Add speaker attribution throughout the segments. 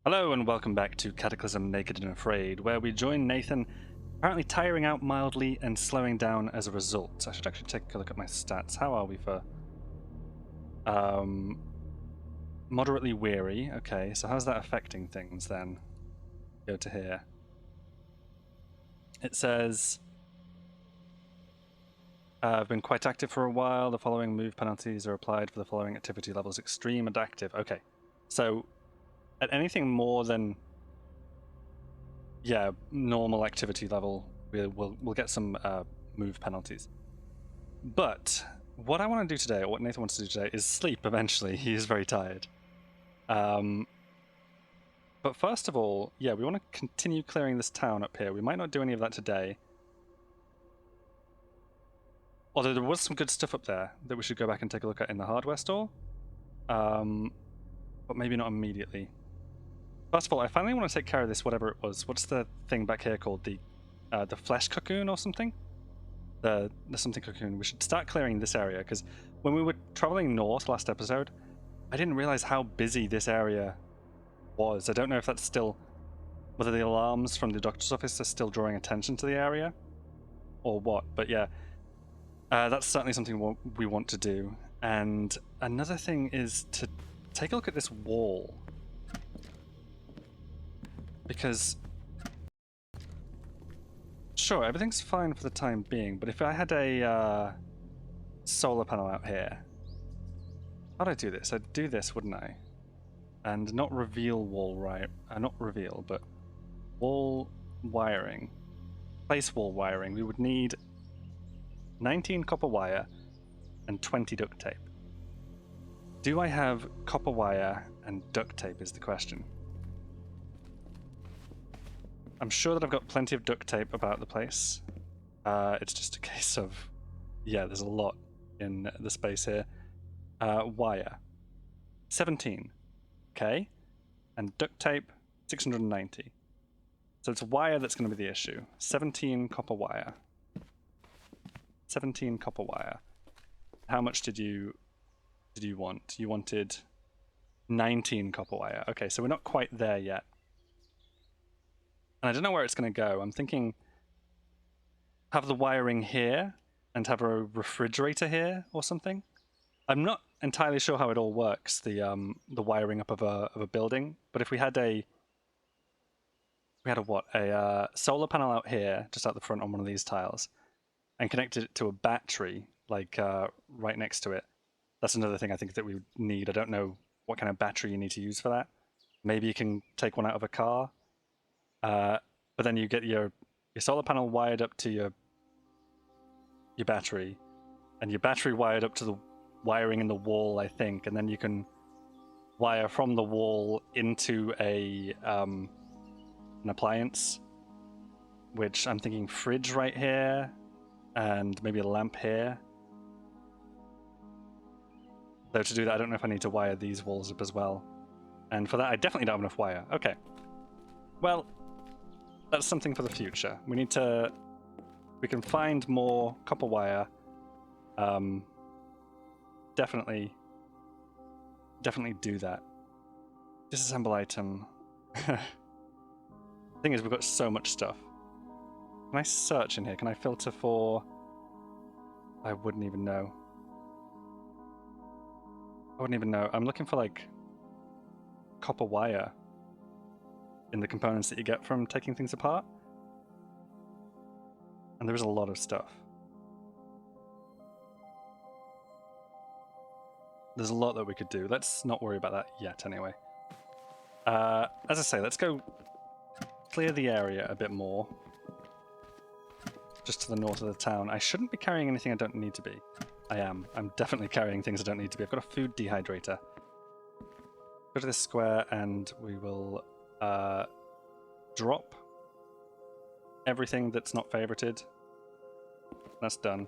Speaker 1: Hello and welcome back to Cataclysm Naked and Afraid, where we join Nathan, apparently tiring out mildly and slowing down as a result. I should actually take a look at my stats. How are we for... Moderately weary. Okay, so how's that affecting things then? Go to here. It says... I've been quite active for a while. The following move penalties are applied for the following activity levels: extreme and active. Okay, so at anything more than... yeah, normal activity level, we'll get some move penalties. But what I want to do today, or what Nathan wants to do today, is sleep eventually. He is very tired. But first of all, yeah, we want to continue clearing this town up here. We might not do any of that today. Although there was some good stuff up there that we should go back and take a look at in the hardware store. But maybe not immediately. First of all, I finally want to take care of this, whatever it was. What's the thing back here called? The flesh cocoon or something? The something cocoon. We should start clearing this area, because when we were traveling north last episode, I didn't realize how busy this area was. I don't know if that's still... whether the alarms from the doctor's office are still drawing attention to the area, or what. But yeah, that's certainly something we want to do. And another thing is to take a look at this wall. Because... sure, everything's fine for the time being, but if I had a solar panel out here... how'd I do this? I'd do this, wouldn't I? And not reveal wall not reveal, but wall wiring. Place wall wiring. We would need 19 copper wire and 20 duct tape. Do I have copper wire and duct tape is the question. I'm sure that I've got plenty of duct tape about the place. It's just a case of... yeah, there's a lot in the space here. Wire. 17. Okay. And duct tape, 690. So it's wire that's going to be the issue. 17 copper wire. 17 copper wire. How much did you want? You wanted 19 copper wire. Okay, so we're not quite there yet. And I don't know where it's going to go. I'm thinking have the wiring here and have a refrigerator here or something. I'm not entirely sure how it all works, the wiring up of a building. But if we had a solar panel out here, just out the front on one of these tiles, and connected it to a battery, like right next to it, that's another thing I think that we would need. I don't know what kind of battery you need to use for that. Maybe you can take one out of a car. But then you get your solar panel wired up to your battery, and your battery wired up to the wiring in the wall, I think, and then you can wire from the wall into an appliance, which I'm thinking fridge right here, and maybe a lamp here. Though to do that, I don't know if I need to wire these walls up as well. And for that, I definitely don't have enough wire. Okay. Well, that's something for the future. We need to... we can find more copper wire. Definitely do that. Disassemble item. Thing is, we've got so much stuff. Can I search in here? Can I filter for... I wouldn't even know. I wouldn't even know. I'm looking for, like, copper wire in the components that you get from taking things apart. And there's a lot of stuff. There's a lot that we could do. Let's not worry about that yet, anyway. As I say, let's go clear the area a bit more. Just to the north of the town. I shouldn't be carrying anything I don't need to be. I am. I'm definitely carrying things I don't need to be. I've got a food dehydrator. Go to this square and we will drop everything that's not favorited. That's done.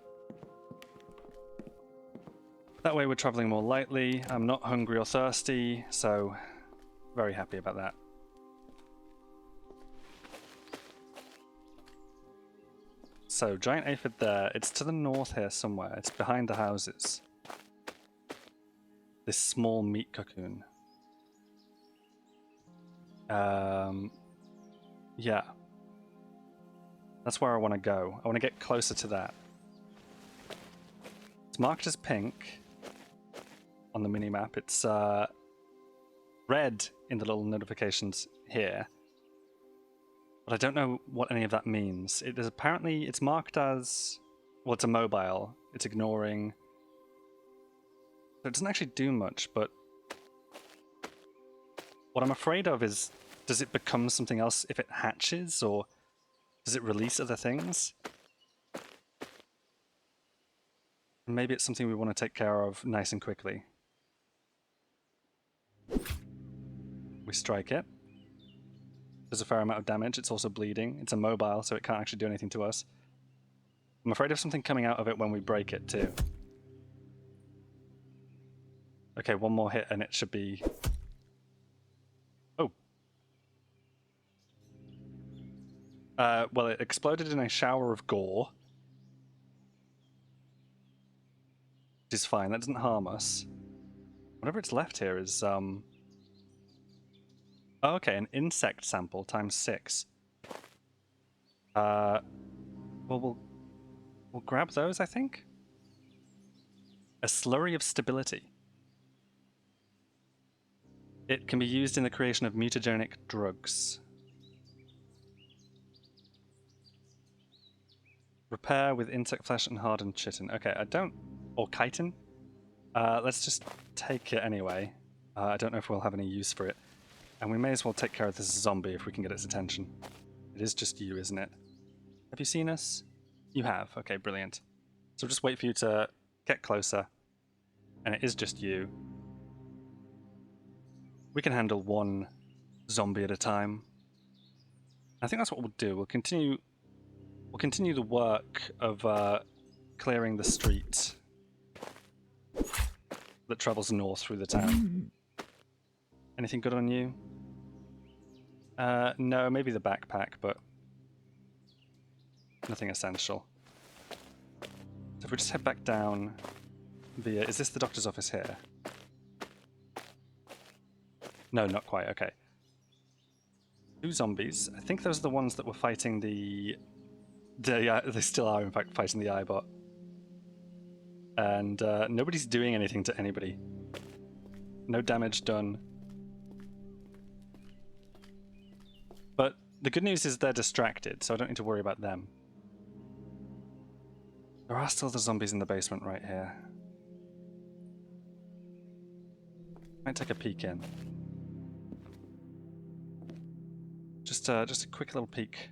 Speaker 1: That way we're traveling more lightly. I'm not hungry or thirsty, so very happy about that. So, giant aphid there. It's to the north here somewhere. It's behind the houses. This small meat cocoon. Yeah. That's where I want to go. I want to get closer to that. It's marked as pink on the minimap. It's red in the little notifications here. But I don't know what any of that means. It is apparently, it's marked as, well, it's a mobile. It's ignoring. So it doesn't actually do much, but what I'm afraid of is, does it become something else if it hatches, or does it release other things? Maybe it's something we want to take care of nice and quickly. We strike it. There's a fair amount of damage. It's also bleeding. It's a mobile, so it can't actually do anything to us. I'm afraid of something coming out of it when we break it, too. Okay, one more hit and it should be... Oh. Well, it exploded in a shower of gore. Which is fine. That doesn't harm us. Whatever it's left here is... Oh, okay, an insect sample times 6. Well, we'll grab those, I think. A slurry of stability. It can be used in the creation of mutagenic drugs. Repair with insect flesh and hardened chitin. Okay, I don't... Or chitin? Let's just take it anyway. I don't know if we'll have any use for it. And we may as well take care of this zombie if we can get its attention. It is just you, isn't it? Have you seen us? You have. Okay, brilliant. So just wait for you to get closer. And it is just you. We can handle one zombie at a time. I think that's what we'll do. We'll continue the work of clearing the street that travels north through the town. Anything good on you? No, maybe the backpack, but nothing essential. So if we just head back down via... Is this the doctor's office here? No, not quite, okay. 2 zombies. I think those are the ones that were fighting the... They still are, in fact, fighting the Eyebot. And nobody's doing anything to anybody. No damage done. But the good news is they're distracted, so I don't need to worry about them. There are still the zombies in the basement right here. Might take a peek in. Just a quick little peek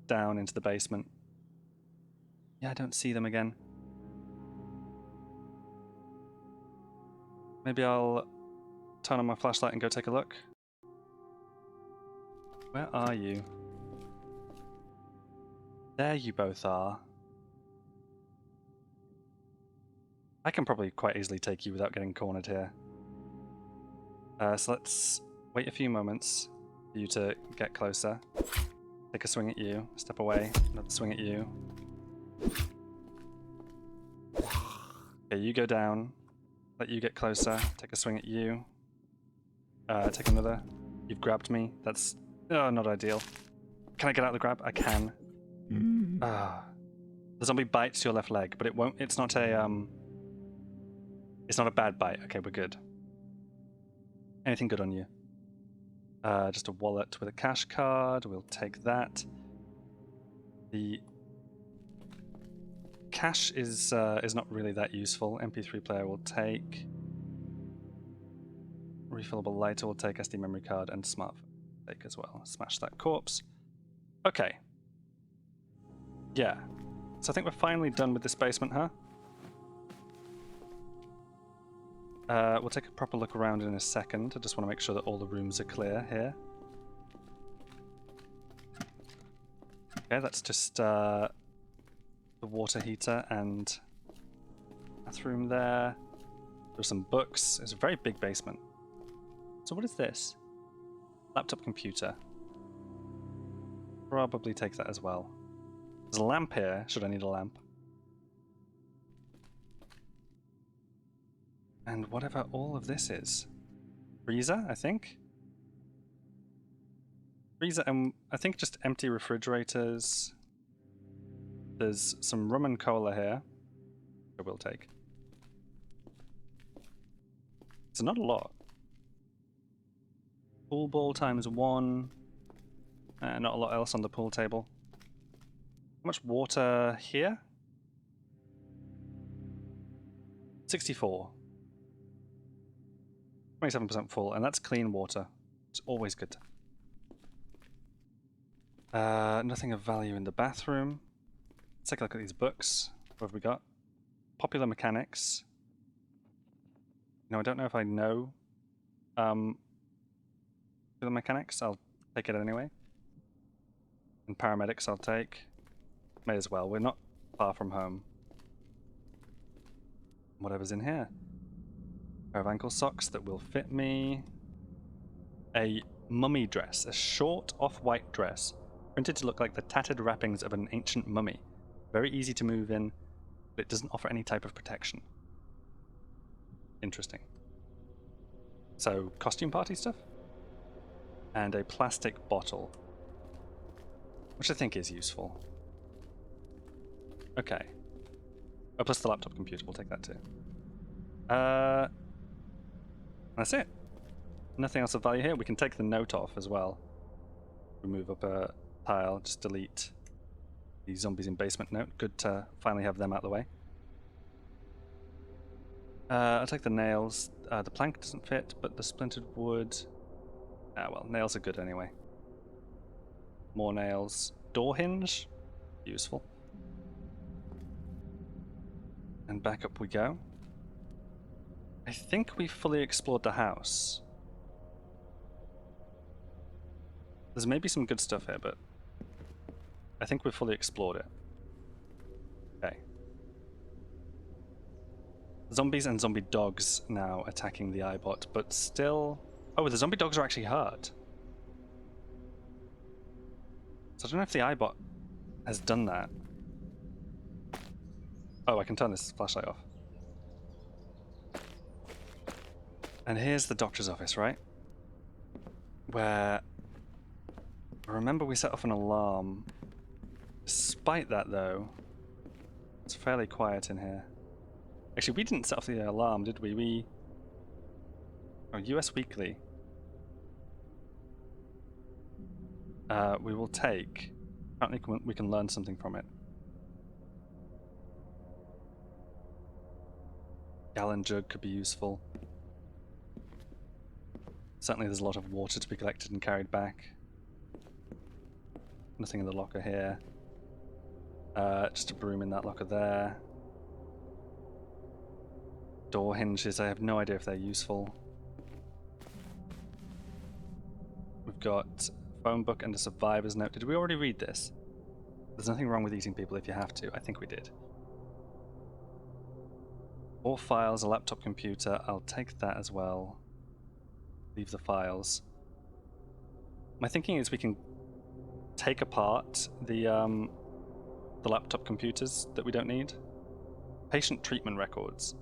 Speaker 1: down into the basement. Yeah, I don't see them again. Maybe I'll turn on my flashlight and go take a look. Where are you? There you both are. I can probably quite easily take you without getting cornered here. So let's wait a few moments for you to get closer. Take a swing at you, step away, another swing at you. Okay, you go down, let you get closer, take a swing at you. Take another. You've grabbed me, that's not ideal. Can I get out of the grab? I can. The zombie bites your left leg, but it's not a bad bite. Okay, we're good. Anything good on you? Just a wallet with a cash card. We'll take that. The cash is not really that useful. MP3 player will take. Refillable lighter will take. SD memory card and smartphone take as well. Smash that corpse. Okay. Yeah. So I think we're finally done with this basement, huh? We'll take a proper look around in a second. I just want to make sure that all the rooms are clear here. Okay, that's just the water heater and bathroom there. There's some books. It's a very big basement. So what is this? Laptop computer. Probably take that as well. There's a lamp here, should I need a lamp. And whatever all of this is. Freezer, I think? Freezer, and I think just empty refrigerators. There's some rum and cola here. I will take. It's not a lot. Pool ball times 1. Not a lot else on the pool table. How much water here? 64. 27% full, and that's clean water. It's always good. Nothing of value in the bathroom. Let's take a look at these books. What have we got? Popular Mechanics. No, I don't know if I know Popular Mechanics. I'll take it anyway. And Paramedics I'll take. May as well. We're not far from home. Whatever's in here. A pair of ankle socks that will fit me. A mummy dress. A short off-white dress. Printed to look like the tattered wrappings of an ancient mummy. Very easy to move in, but it doesn't offer any type of protection. Interesting. So, costume party stuff? And a plastic bottle. Which I think is useful. Okay. Oh, plus the laptop computer, we'll take that too. That's it. Nothing else of value here. We can take the note off as well. Remove up a tile, just delete the zombies in basement note. Good to finally have them out of the way. I'll take the nails. The plank doesn't fit, but the splintered wood... Ah, well, nails are good anyway. More nails. Door hinge? Useful. And back up we go. I think we fully explored the house. There's maybe some good stuff here, but I think we've fully explored it. Okay. Zombies and zombie dogs now attacking the iBot, but still... Oh, the zombie dogs are actually hurt. So I don't know if the iBot has done that. Oh, I can turn this flashlight off. And here's the doctor's office, right? Where... Remember we set off an alarm. Despite that, though, it's fairly quiet in here. Actually, we didn't set off the alarm, did we? Oh, US Weekly. We will take... Apparently we can learn something from it. Gallon jug could be useful. Certainly there's a lot of water to be collected and carried back. Nothing in the locker here. Just a broom in that locker there. Door hinges, I have no idea if they're useful. We've got a phone book and a survivor's note. Did we already read this? There's nothing wrong with eating people if you have to. I think we did. 4 files, a laptop computer. I'll take that as well. Leave the files. My thinking is we can take apart the laptop computers that we don't need. Patient treatment records.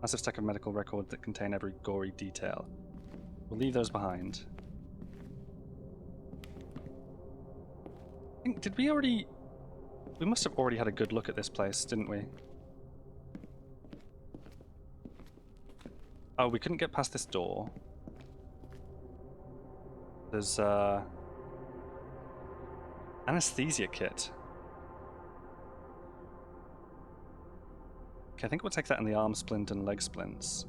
Speaker 1: Massive stack of medical records that contain every gory detail. We'll leave those behind. I think, did we already... We must have already had a good look at this place, didn't we? Oh, we couldn't get past this door. There's anesthesia kit. Okay, I think we'll take that in the arm splint and leg splints.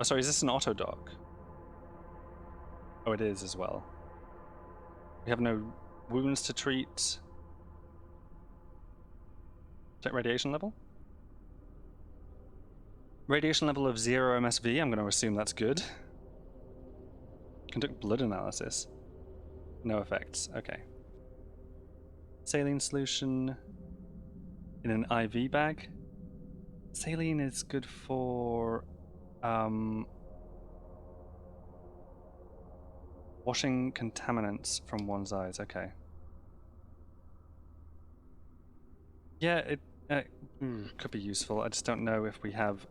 Speaker 1: Oh, sorry, is this an auto dock? Oh, it is as well. We have no wounds to treat. Check radiation level. Radiation level of 0 MSV, I'm going to assume that's good. Conduct blood analysis. No effects, okay. Saline solution in an IV bag. Saline is good for washing contaminants from one's eyes, okay. Yeah, it could be useful. I just don't know if we have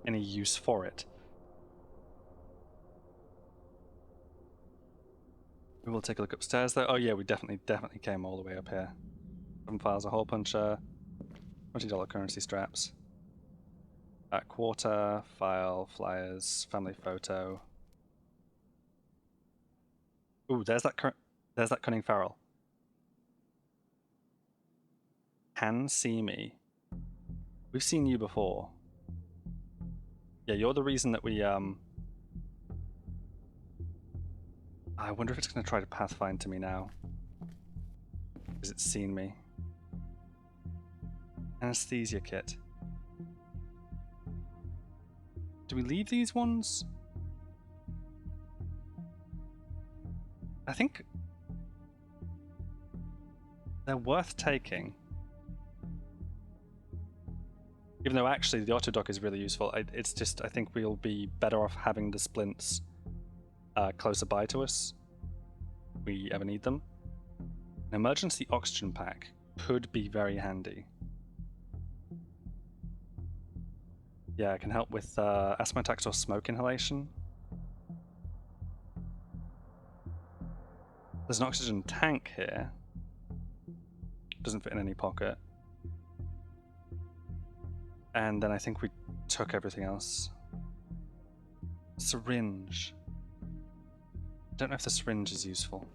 Speaker 1: any use for it. We will take a look upstairs though. Oh yeah, we definitely came all the way up here. 7 files, a hole puncher, $20 currency straps. Quarter, file, flyers, family photo. Ooh, there's that cunning feral. Can see me. We've seen you before. Yeah, you're the reason that we I wonder if it's going to try to pathfind to me now. Because it's seen me. Anesthesia kit. Do we leave these ones? I think they're worth taking. Even though actually the autodock is really useful. It's just, I think we'll be better off having the splints closer by to us if we ever need them. An emergency oxygen pack could be very handy. Yeah, it can help with asthma attacks or smoke inhalation. There's an oxygen tank here. Doesn't fit in any pocket. And then I think we took everything else. Syringe. Don't know if the syringe is useful.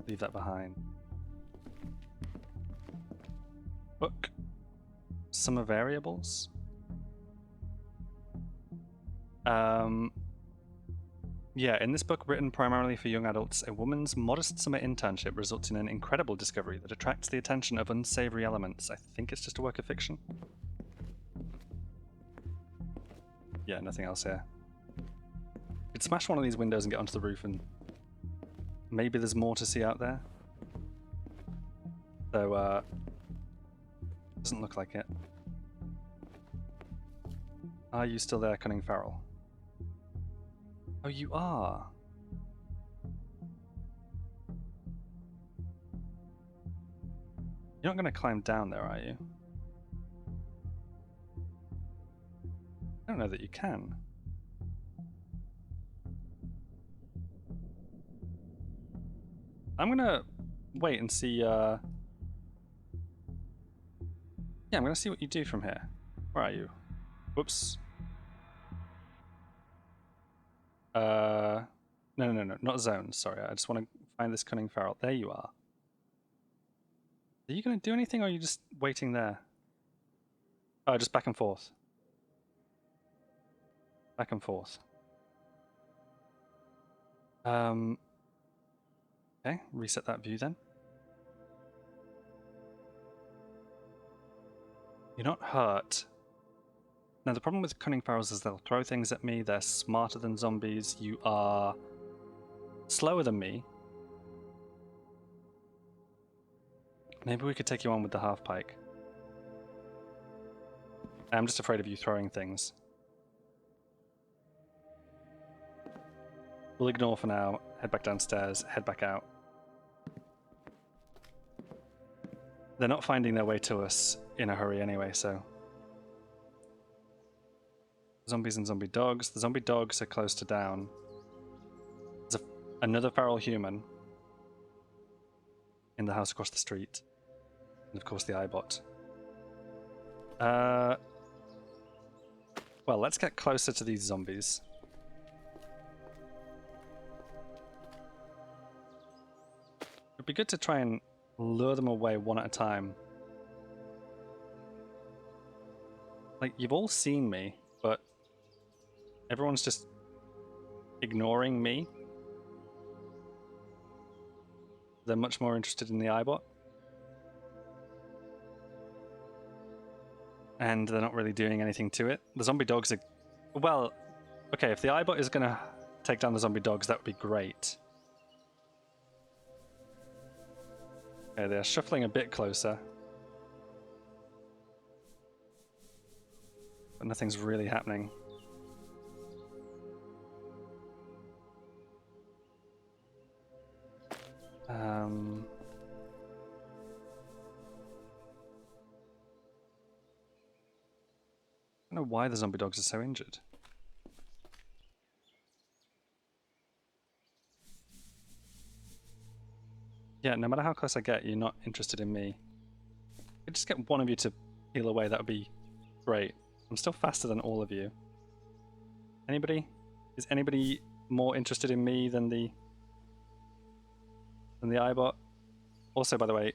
Speaker 1: Leave that behind. Book. Summer variables. Yeah, in this book, written primarily for young adults, a woman's modest summer internship results in an incredible discovery that attracts the attention of unsavory elements. I think it's just a work of fiction. Yeah, nothing else here. Could smash one of these windows and get onto the roof, and maybe there's more to see out there. Though, doesn't look like it. Are you still there, Cunning Feral? Oh, you are. You're not going to climb down there, are you? I don't know that you can. I'm going to wait and see, yeah, I'm going to see what you do from here. Where are you? Whoops. No, not zones. Sorry, I just want to find this Cunning Feral. There you are. Are you going to do anything, or are you just waiting there? Oh, just back and forth. Back and forth. Okay, reset that view then. You're not hurt. Now, the problem with Cunning Ferals is they'll throw things at me. They're smarter than zombies. You are slower than me. Maybe we could take you on with the half pike. I'm just afraid of you throwing things. We'll ignore for now. Head back downstairs. Head back out. They're not finding their way to us in a hurry anyway, so... Zombies and zombie dogs. The zombie dogs are close to down. There's another feral human in the house across the street. And of course the iBot. Well, let's get closer to these zombies. It'd be good to try and lure them away one at a time. Like, you've all seen me, but everyone's just ignoring me. They're much more interested in the iBot. And they're not really doing anything to it. The zombie dogs are... Well, okay, if the iBot is going to take down the zombie dogs, that would be great. Okay, they're shuffling a bit closer. But nothing's really happening. I don't know why the zombie dogs are so injured. Yeah, no matter how close I get, you're not interested in me. If I could just get one of you to peel away, that would be great. I'm still faster than all of you. Anybody? Is anybody more interested in me than the iBot? Also, by the way,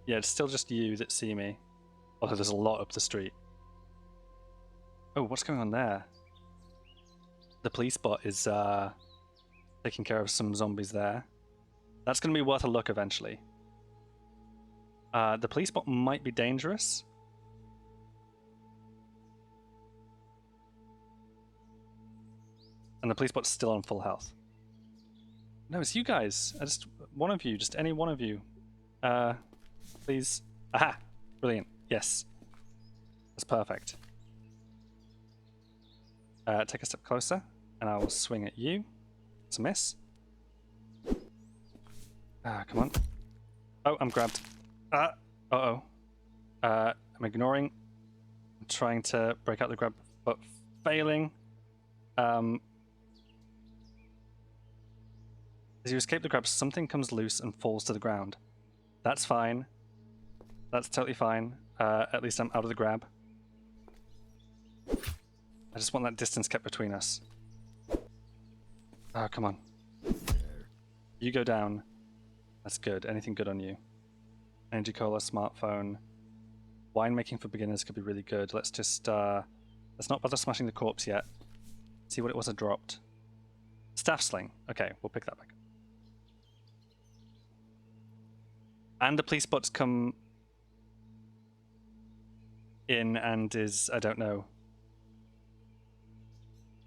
Speaker 1: yeah, it's still just you that see me. Although there's a lot up the street. Oh, what's going on there? The police bot is taking care of some zombies there. That's going to be worth a look eventually. The police bot might be dangerous. And the police bot's still on full health. No, it's you guys. One of you, just any one of you. Please. Aha! Brilliant. Yes. That's perfect. Take a step closer, and I will swing at you. It's a miss. Come on. Oh, I'm grabbed. Uh-oh. I'm ignoring. I'm trying to break out the grab, but failing. As you escape the grab, something comes loose and falls to the ground. That's fine. That's totally fine. At least I'm out of the grab. I just want that distance kept between us. Oh, come on. You go down. That's good. Anything good on you? Energy cola, smartphone. Winemaking for beginners could be really good. Let's just, let's not bother smashing the corpse yet. See what it was I dropped. Staff sling. Okay, we'll pick that back up. And the police bot's come in and is, I don't know.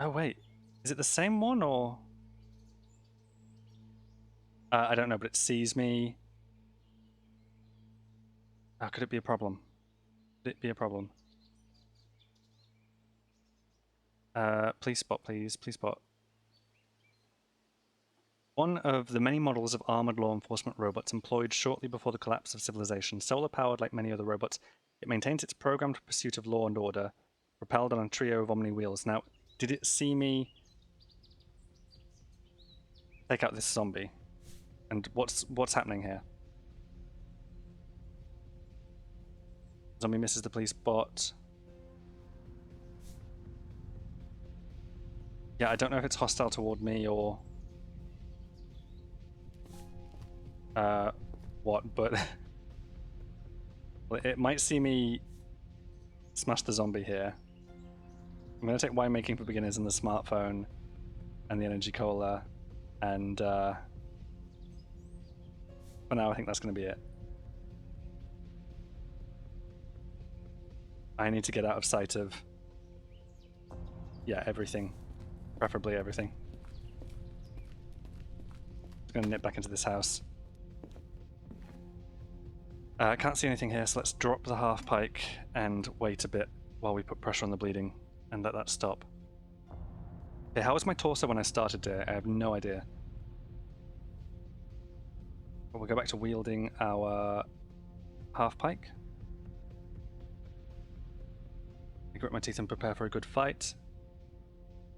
Speaker 1: Oh, wait. Is it the same one, or? I don't know, but it sees me. Oh, could it be a problem? Could it be a problem? Police bot, please. Police bot. One of the many models of armored law enforcement robots employed shortly before the collapse of civilization. Solar-powered like many other robots, it maintains its programmed pursuit of law and order, propelled on a trio of omni wheels. Now, did it see me take out this zombie? And what's happening here? Zombie misses the police bot. Yeah, I don't know if it's hostile toward me or what, but well, it might see me smash the zombie here. I'm going to take winemaking for beginners and the smartphone and the energy cola, and for now I think that's going to be it. I need to get out of sight of, yeah, everything. Preferably everything. I'm going to nip back into this house. I can't see anything here, so let's drop the half pike and wait a bit while we put pressure on the bleeding and let that stop. Okay, how was my torso when I started there? I have no idea. But we'll go back to wielding our half pike. I grit my teeth and prepare for a good fight.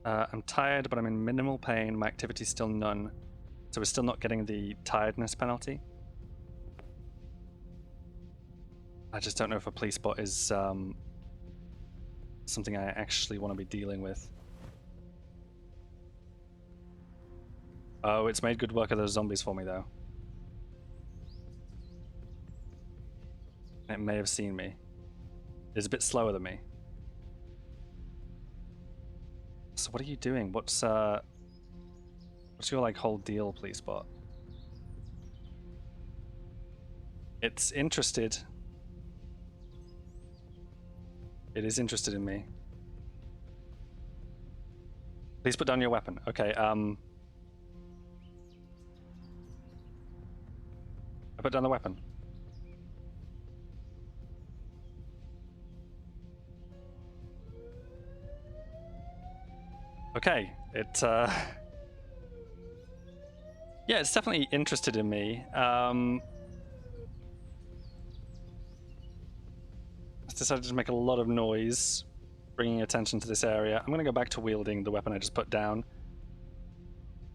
Speaker 1: I'm tired, but I'm in minimal pain. My activity's still none, so we're still not getting the tiredness penalty. I just don't know if a police bot is something I actually want to be dealing with. Oh, it's made good work of those zombies for me, though. It may have seen me. It's a bit slower than me. So what are you doing? What's your, like, whole deal, police bot? It's interested. It is interested in me. Please put down your weapon. Okay, I put down the weapon. Okay, yeah, it's definitely interested in me. It's decided to make a lot of noise, bringing attention to this area. I'm going to go back to wielding the weapon I just put down.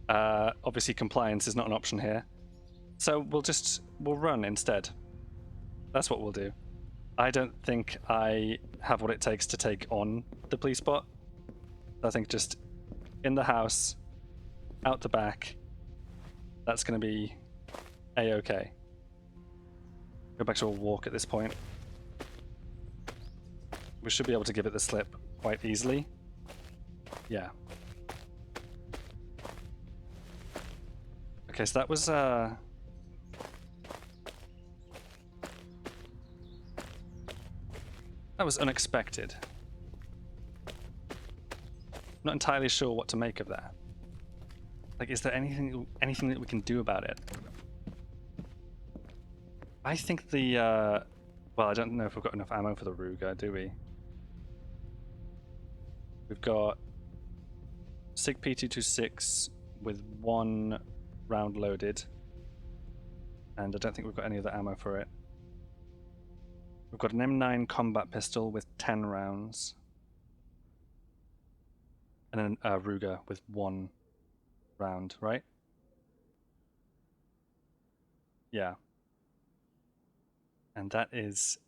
Speaker 1: Obviously, compliance is not an option here. So we'll run instead. That's what we'll do. I don't think I have what it takes to take on the police bot. I think just in the house, out the back, that's going to be a-okay. Go back to a walk at this point. We should be able to give it the slip quite easily. Yeah. Okay, so that was unexpected. I'm not entirely sure what to make of that. Like, is there anything that we can do about it? I think the well, I don't know if we've got enough ammo for the Ruger, do we? We've got SIG P226 with 1 round loaded, and I don't think we've got any other ammo for it. We've got an M9 combat pistol with 10 rounds, and then a Ruger with 1 round, right? Yeah. And that is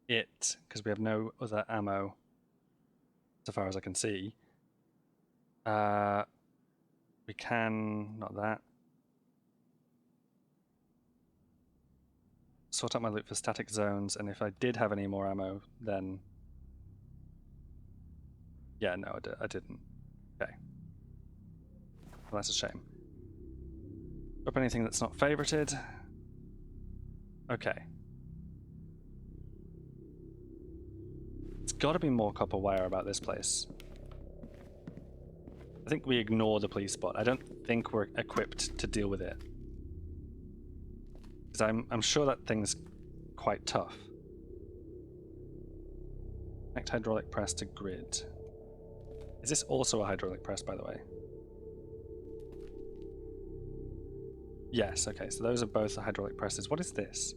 Speaker 1: it, because we have no other ammo, so far as I can see. We can... not that. Sort out my loot for static zones, and if I did have any more ammo, then... yeah, no, I didn't. Okay. Well, that's a shame. Drop anything that's not favorited. Okay. It's got to be more copper wire about this place. I think we ignore the police spot. I don't think we're equipped to deal with it. Because I'm sure that thing's quite tough. Connect hydraulic press to grid. Is this also a hydraulic press, by the way? Yes, okay, so those are both the hydraulic presses. What is this?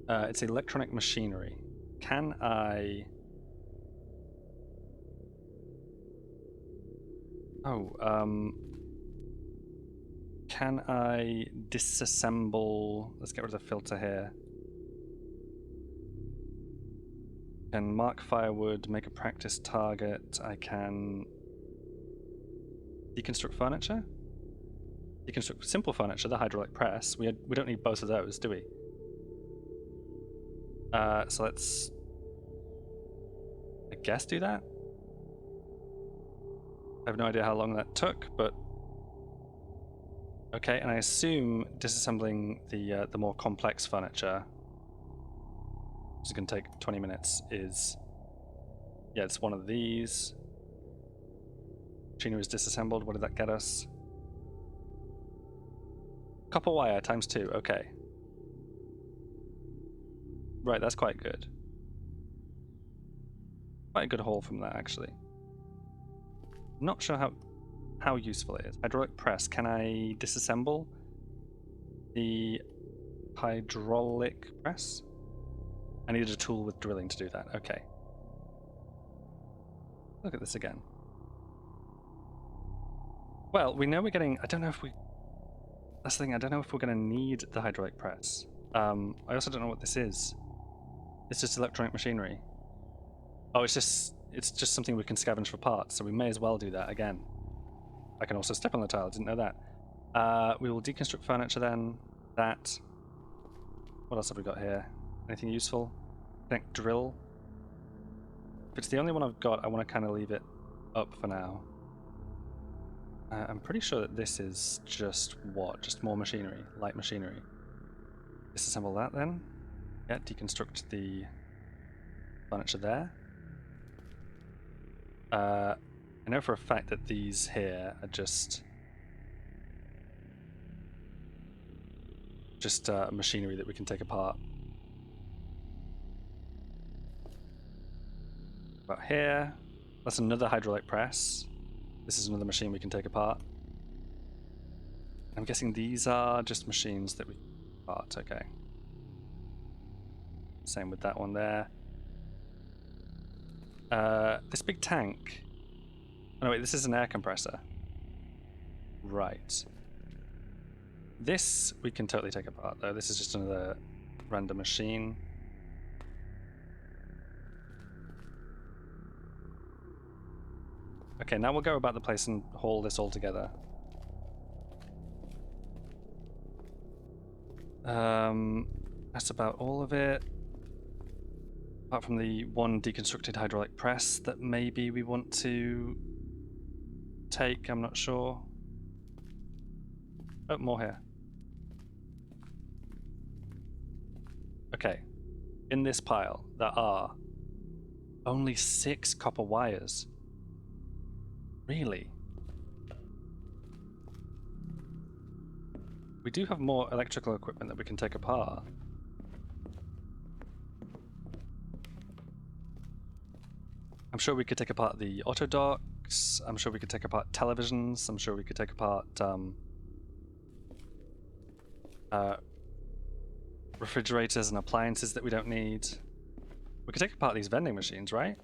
Speaker 1: It's electronic machinery. Can I... oh, can I disassemble... let's get rid of the filter here. Can mark firewood, make a practice target. I can deconstruct furniture? Deconstruct simple furniture, the hydraulic press. We don't need both of those, do we? So let's, I guess, do that. I have no idea how long that took, but okay. And I assume disassembling the more complex furniture, which is going to take 20 minutes, is, yeah, it's one of these. Machinery is disassembled. What did that get us? Copper wire times 2. Okay. Right, that's quite good. Quite a good haul from that, actually. Not sure how useful it is. Hydraulic press. Can I disassemble the hydraulic press? I needed a tool with drilling to do that. Okay. Look at this again. Well, we know we're getting... I don't know if we... that's the thing, I don't know if we're going to need the hydraulic press. I also don't know what this is. It's just electronic machinery. Oh, it's just something we can scavenge for parts, so we may as well do that again. I can also step on the tile, didn't know that. We will deconstruct furniture then. That. What else have we got here? Anything useful? Connect drill. If it's the only one I've got, I want to kind of leave it up for now. I'm pretty sure that this is just what? Just more machinery, light machinery. Disassemble that then. Yeah, deconstruct the furniture there. I know for a fact that these here are just machinery that we can take apart. About here, that's another hydraulic press. This is another machine we can take apart. I'm guessing these are just machines that we can take apart. Okay. Same with that one there. This big tank. Oh no, wait, this is an air compressor. Right. This we can totally take apart though. This is just another random machine. Okay, now we'll go about the place and haul this all together. That's about all of it. Apart from the one deconstructed hydraulic press that maybe we want to take, I'm not sure. Oh, more here. Okay, in this pile there are only 6 copper wires. Really? We do have more electrical equipment that we can take apart. I'm sure we could take apart the auto docks. I'm sure we could take apart televisions. I'm sure we could take apart refrigerators and appliances that we don't need. We could take apart these vending machines, right?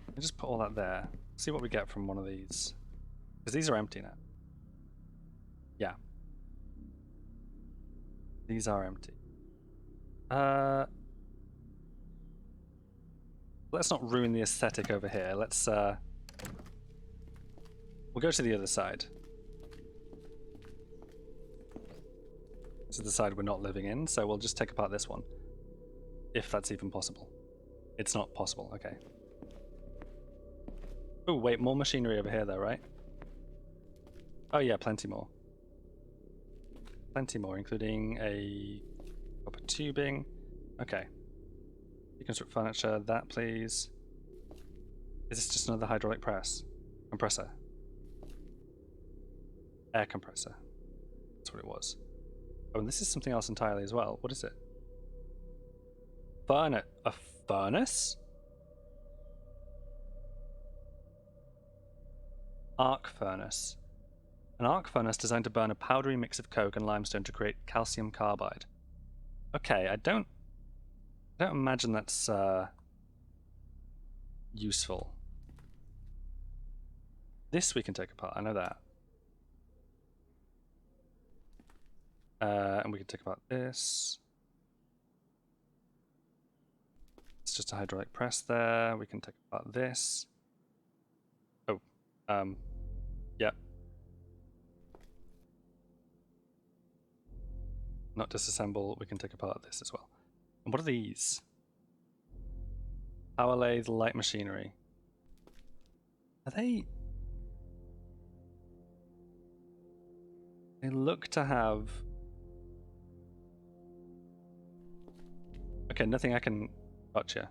Speaker 1: Let me just put all that there. See what we get from one of these. Because these are empty now. Yeah. These are empty. Let's not ruin the aesthetic over here. Let's we'll go to the other side. This is the side we're not living in, so we'll just take apart this one. If that's even possible. It's not possible, okay. Oh wait, more machinery over here though, right? Oh yeah, plenty more. Plenty more, including a copper tubing. Okay. Deconstruct furniture, that please. Is this just another hydraulic press? Compressor. Air compressor. That's what it was. Oh, and this is something else entirely as well. What is it? Furnace. A furnace? Arc furnace. An arc furnace designed to burn a powdery mix of coke and limestone to create calcium carbide. Okay, I don't imagine that's useful. This we can take apart, I know that. And we can take apart this. It's just a hydraulic press there. We can take apart this. Oh, yeah. Not disassemble, we can take apart this as well. And what are these? Power lathe, light machinery. Are they... They look to have... Okay, nothing I can... Gotcha.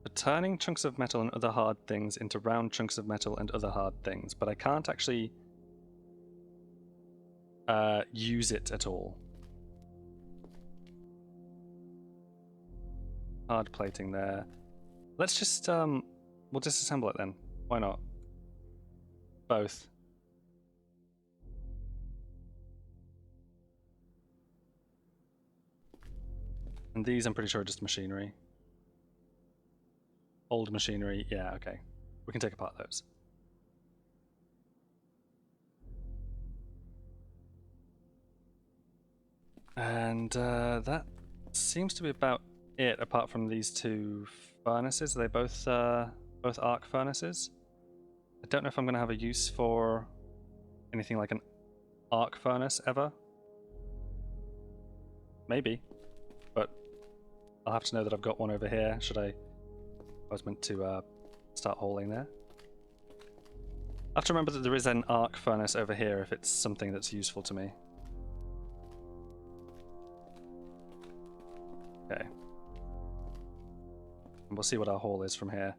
Speaker 1: For turning chunks of metal and other hard things into round chunks of metal and other hard things, but I can't actually use it at all. Hard plating there. Let's just we'll disassemble it then. Why not? Both. And these I'm pretty sure are just machinery. Old machinery, yeah, okay. We can take apart those. And that seems to be about it, apart from these 2 furnaces. Are they both arc furnaces? I don't know if I'm going to have a use for anything like an arc furnace ever. Maybe, but I'll have to know that I've got one over here. I was meant to start hauling there. I have to remember that there is an arc furnace over here if it's something that's useful to me. Okay. And we'll see what our haul is from here.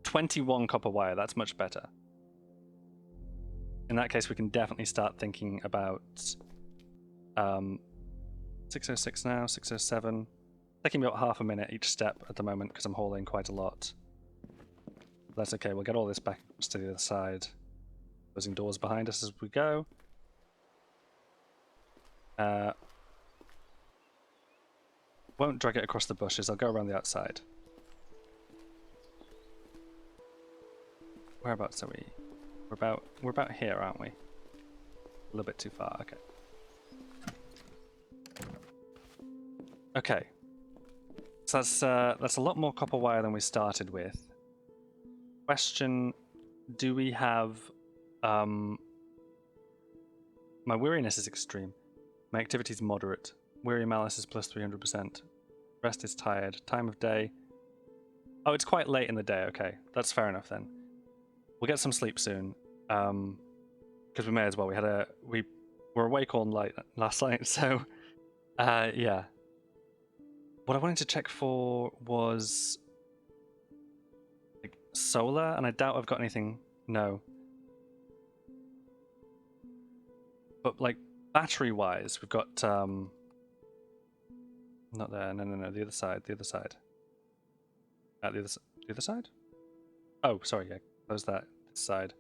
Speaker 1: 21 copper wire, that's much better. In that case, we can definitely start thinking about 606 now, 607. Taking me about half a minute each step at the moment because I'm hauling quite a lot. That's okay, we'll get all this back to the other side. Closing doors behind us as we go. Won't drag it across the bushes, I'll go around the outside. Whereabouts are we? We're about here, aren't we? A little bit too far. Okay. Okay. So that's a lot more copper wire than we started with. Question: do we have? My weariness is extreme. My activity is moderate. Weary malice is plus 300%. Rest is tired. Time of day. Oh, it's quite late in the day. Okay, that's fair enough then. We'll get some sleep soon. Because we may as well. We were awake all night last night, so yeah. What I wanted to check for was like solar, and I doubt I've got anything. No. But like battery-wise, we've got not there. No. The other side. The other side. The other side. Oh, sorry. Yeah, close that. This side.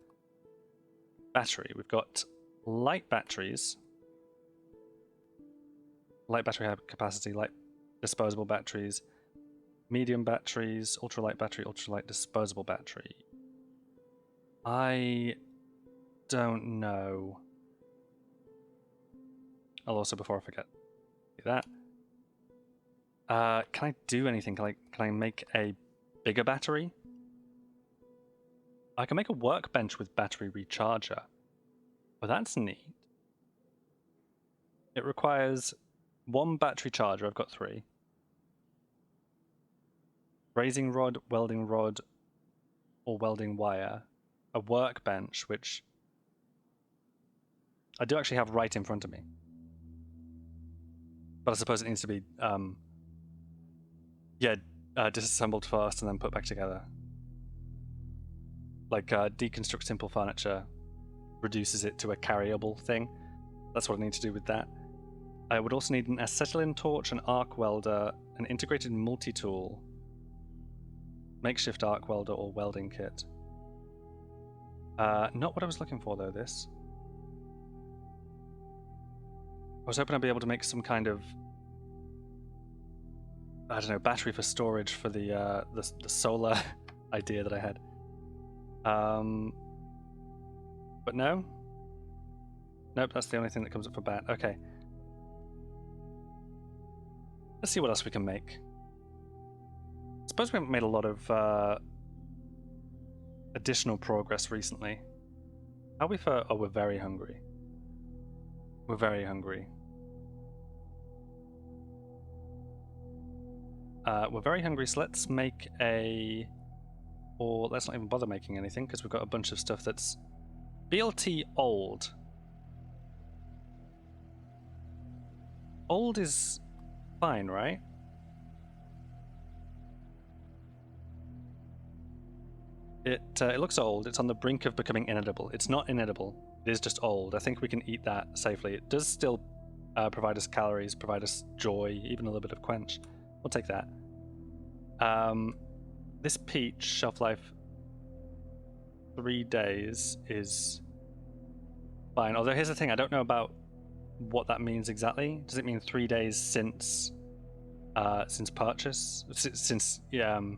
Speaker 1: Battery. We've got light batteries. Light battery capacity. Light disposable batteries. Medium batteries. Ultralight battery. Ultralight disposable battery. I don't know. I'll also, before I forget, do that. Can I do anything? Can I make a bigger battery? I can make a workbench with battery recharger. Well, that's neat. It requires 1 battery charger. I've got 3. Brazing rod, or welding wire. A workbench, which I do actually have right in front of me. But I suppose it needs to be, disassembled first and then put back together. Like, deconstruct simple furniture, reduces it to a carryable thing. That's what I need to do with that. I would also need an acetylene torch, an arc welder, an integrated multi-tool, makeshift arc welder or welding kit. Not what I was looking for though, this. I was hoping I'd be able to make some kind of, I don't know, battery for storage for the solar idea that I had. But no? Nope, that's the only thing that comes up for bat. Okay. Let's see what else we can make. I suppose we haven't made a lot of additional progress recently. How are we for... Oh, we're very hungry. We're very hungry. We're very hungry, so let's make a... Or let's not even bother making anything, because we've got a bunch of stuff that's BLT old. Old is fine, right? It looks old. It's on the brink of becoming inedible. It's not inedible. It is just old. I think we can eat that safely. It does still provide us calories, provide us joy, even a little bit of quench. We'll take that. This peach, shelf life 3 days, is fine. Although here's the thing, I don't know about what that means exactly. Does it mean 3 days since purchase? Since it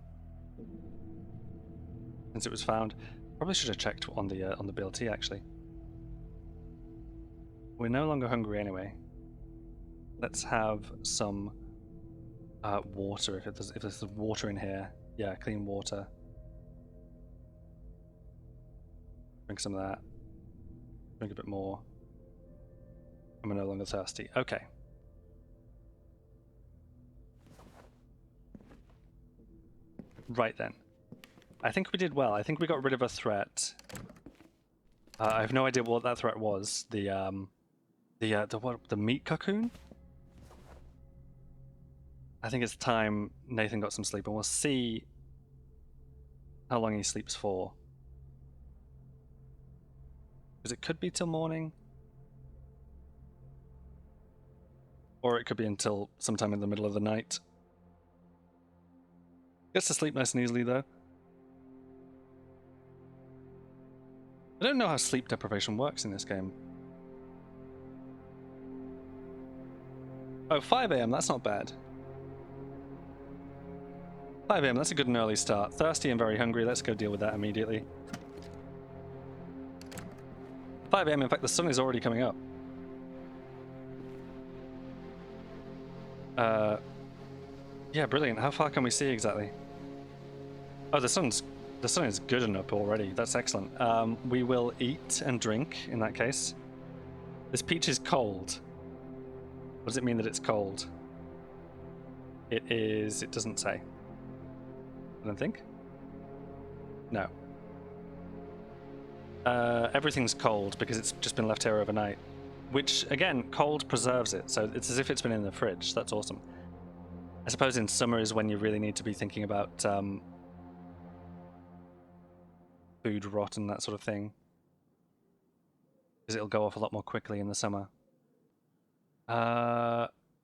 Speaker 1: was found? Probably should have checked on the BLT actually. We're no longer hungry anyway. Let's have some water if there's water in here. Yeah, clean water. Drink some of that. Drink a bit more. I'm no longer thirsty. Okay. Right then. I think we did well. I think we got rid of a threat. I have no idea what that threat was. The meat cocoon? I think it's time Nathan got some sleep, and we'll see how long he sleeps for. Because it could be till morning. Or it could be until sometime in the middle of the night. Gets to sleep nice and easily, though. I don't know how sleep deprivation works in this game. Oh, 5 AM, that's not bad. 5 AM, that's a good and early start. Thirsty and very hungry, let's go deal with that immediately. 5 a.m. In fact, the sun is already coming up. Yeah, brilliant. How far can we see exactly? Oh, the sun is good enough already. That's excellent. We will eat and drink in that case. This peach is cold. What does it mean that it's cold? It is. It doesn't say. I don't think. No. Everything's cold because it's just been left here overnight. Which, again, cold preserves it. So it's as if it's been in the fridge. That's awesome. I suppose in summer is when you really need to be thinking about food rot and that sort of thing. Because it'll go off a lot more quickly in the summer.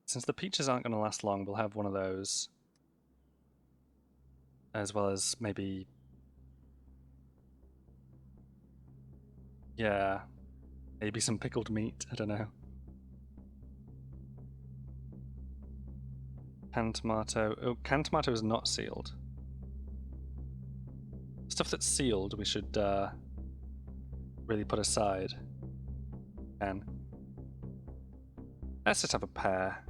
Speaker 1: Since the peaches aren't going to last long, we'll have one of those. As well as maybe... yeah, maybe some pickled meat, I don't know. Canned tomato. Oh, canned tomato is not sealed. Stuff that's sealed we should really put aside. And let's just have a pear.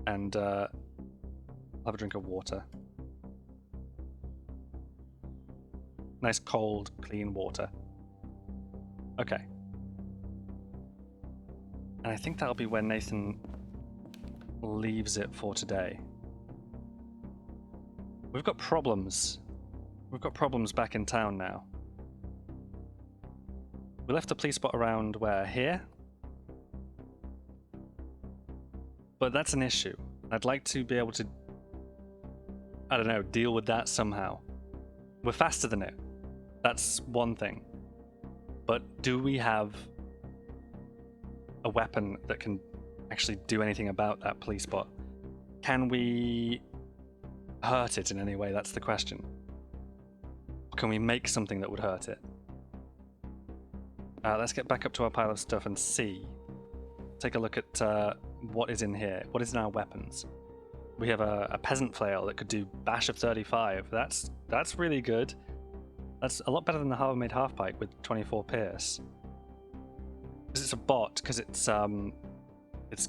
Speaker 1: And I'll have a drink of water. Nice cold, clean water. Okay. And I think that'll be where Nathan leaves it for today. We've got problems. We've got problems back in town now. We left the police spot around where? Here? But that's an issue. I'd like to be able to, I don't know, deal with that somehow. We're faster than it. That's one thing. But do we have a weapon that can actually do anything about that police bot? Can we hurt it in any way? That's the question. Can we make something that would hurt it? Let's get back up to our pile of stuff and see. Take a look at what is in here. What is in our weapons? We have a peasant flail that could do bash of 35. That's really good. That's a lot better than the Harbour-made half-pike with 24 pierce. Because it's a bot, because it's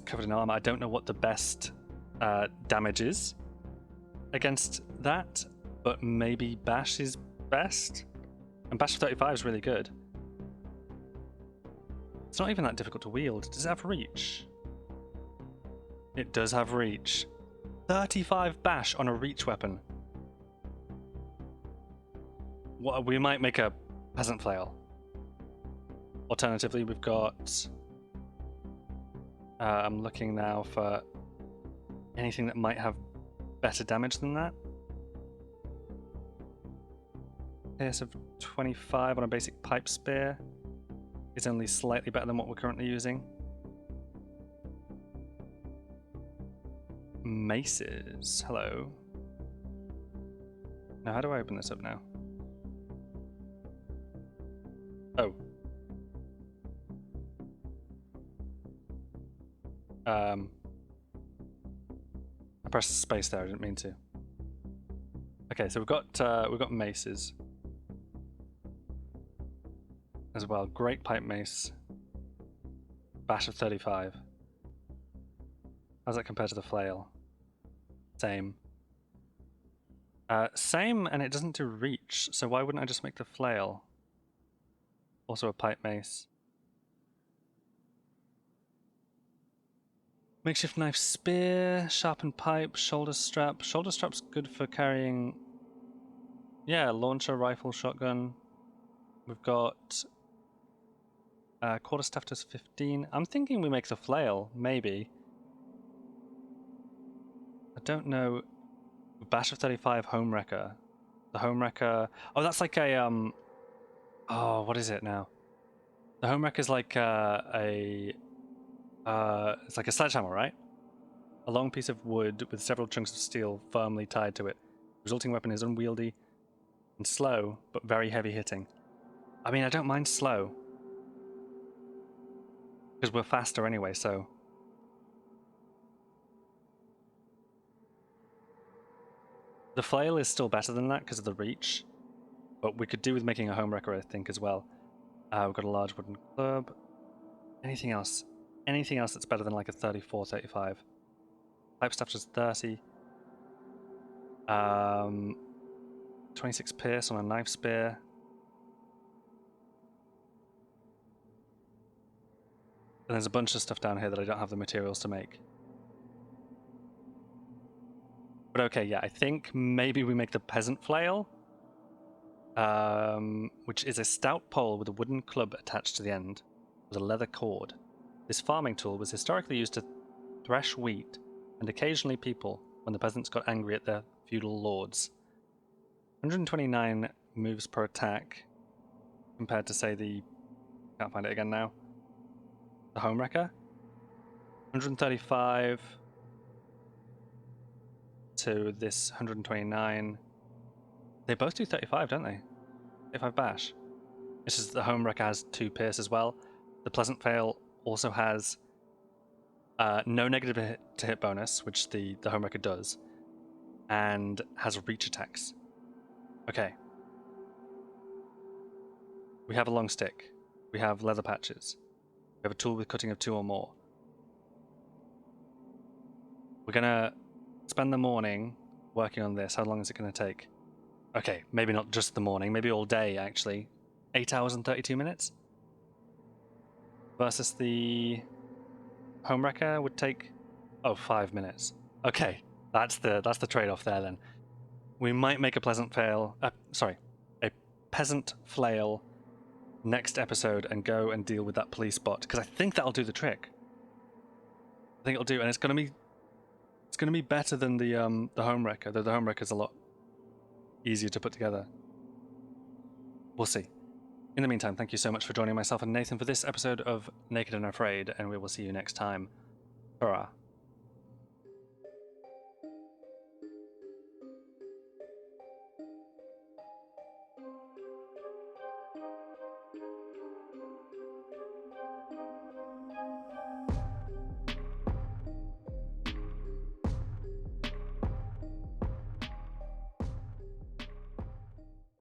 Speaker 1: covered in armor. I don't know what the best damage is against that, but maybe bash is best. And bash of 35 is really good. It's not even that difficult to wield. Does it have reach? It does have reach. 35 bash on a reach weapon. What, we might make a peasant flail. Alternatively, we've got... I'm looking now for anything that might have better damage than that. Pierce of 25 on a basic pipe spear is only slightly better than what we're currently using. Maces. Hello. Now, how do I open this up now? Oh. I pressed space there, I didn't mean to. Okay, so we've got maces as well. Great pipe mace. Bash of 35. How's that compared to the flail? Same. Same, and it doesn't do reach, so why wouldn't I just make the flail? Also a pipe mace. Makeshift knife spear, sharpened pipe, shoulder strap. Shoulder strap's good for carrying... yeah, launcher, rifle, shotgun. We've got... quarterstaff does 15. I'm thinking we make the flail, maybe. I don't know. Bash of 35 homewrecker. The homewrecker... oh, that's like a... oh, what is it now? The homewrecker is like it's like a sledgehammer, right? A long piece of wood with several chunks of steel firmly tied to it. The resulting weapon is unwieldy and slow, but very heavy hitting. I mean, I don't mind slow. Because we're faster anyway, so... the flail is still better than that because of the reach. But we could do with making a homewrecker, I think, as well. We've got a large wooden club. Anything else? Anything else that's better than like a 34, 35? Pipe staff just 30. 26 pierce on a knife spear. And there's a bunch of stuff down here that I don't have the materials to make. But okay, yeah, I think maybe we make the peasant flail, which is a stout pole with a wooden club attached to the end with a leather cord. This farming tool was historically used to thresh wheat and occasionally people when the peasants got angry at their feudal lords. 129 moves per attack compared to, say, the... can't find it again now. The Homewrecker. 135 to this 129. They both do 35, don't they? 35 bash. This is the Homewrecker has 2 pierce as well. The Pleasant Fail also has no negative to hit bonus, which the Homewrecker does, and has reach attacks. Okay. We have a long stick. We have leather patches. We have a tool with cutting of 2 or more. We're gonna spend the morning working on this. How long is it gonna take? Okay, maybe not just the morning, maybe all day actually. 8 hours and 32 minutes? Versus the Homewrecker would take 5 minutes. Okay, that's the trade-off there then. We might make a peasant flail next episode and go and deal with that police bot, because I think that'll do the trick. I think it'll do, and it's gonna be better than the Homewrecker, though the Homewrecker's a lot easier to put together. We'll see. In the meantime, thank you so much for joining myself and Nathan for this episode of Naked and Afraid, and we will see you next time. Hurrah.